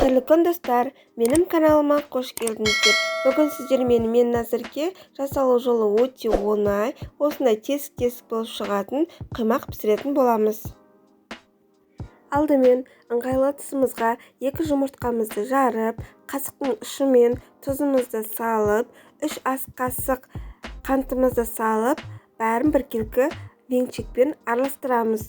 Қайырлы күн достар, менің каналыма қош келдіңіздер. Бүгін сіздермен мен әзірге жасалу жолы өте оңай, осындай тесік-тесік болып шығатын құймақ пісіретін боламыз. Алдымен ыңғайлы тұсымызға 2 жұмыртқамызды жарып, қасықтың ұшымен тұзымызды салып, 3 ас қасық қантымызды салып, бәрін біркелкі венчикпен араластырамыз.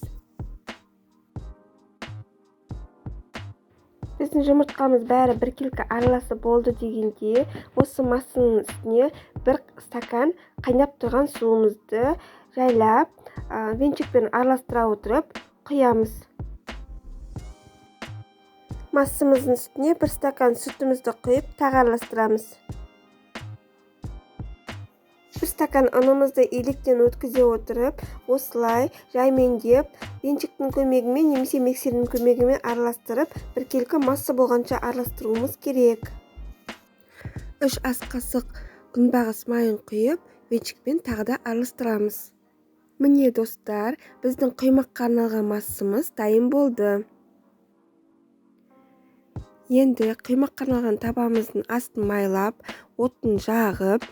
Біздің жұмыртқамыз бәрі біркелкі араласып болды дегенде, осы массаның үстіне 1 стакан қайнап тұрған суымызды жайлап, венчикпен араластыра отырып құямыз. Массамыздың үстіне 1 стакан сүтімізді құйып, тағы араластырамыз. 1 стакан ұнымызды електен өткізе отырып, осылай жаймендеп, венчиктің көмегімен немесе миксердің көмегімен араластырып, біркелкі масса болғанша араластыруымыз керек. 3 ас қасық күнбағыс майын құйып, венчикпен тағы да араластырамыз. Міне достар, біздің құймаққа арналған массамыз дайын болды. Енді құймаққа арналған табамыздың астын майлап, отын жағып,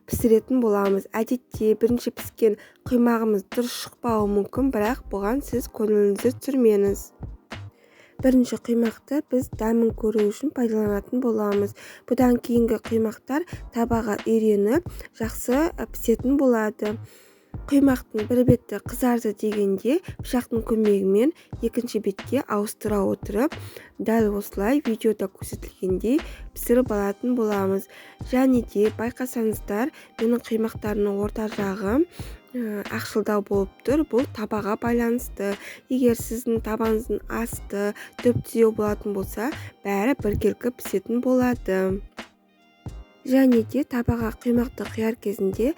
пісіретін боламыз. Әдетте бірінші піскен құймағымыз дұрыс шықпауы мүмкін, бірақ бұған сіз көңіліңізді түсірмеңіз. Бірінші құймақты біз дәмін көру үшін пайдаланатын боламыз. Бұдан кейінгі құймақтар табаға үйреніп, жақсы пісетін болады. Құймақтың бір беті қызарды дегенде, пышақтың көмегімен екінші бетке ауыстыра отырып, дәл осылай видеода көрсетілгендей пісіріп алатын боламыз. Және де байқасаңыздар, менің құймақтарымның орта жағы ақшылдау болып тұр. Бұл табаға байланысты. Егер сіздің табаныздың асты түп-түзеу болатын болса, бәрі біркелкі пісетін болады. Және де табаға құймақты құяр кезінде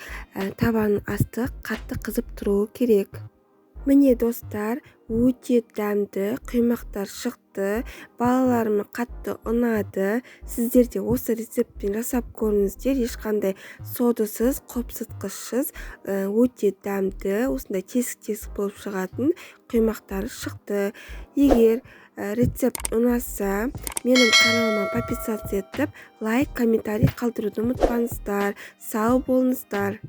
табанның асты қатты қызып тұруы керек. Міне достар, өте дәмді құймақтар шықты. Балаларыма қатты ұнады. Сіздер де осы рецептпен жасап көріңіздер. Ешқандай содасыз, қопсытқышсыз, өте дәмді, осындай тесік-тесік болып шығатын құймақтары шықты. Егер рецепт ұнаса, менің каналыма подписаться етіп, лайк, комментарий қалдыруды ұмытпаңыздар. Сау болыңыздар.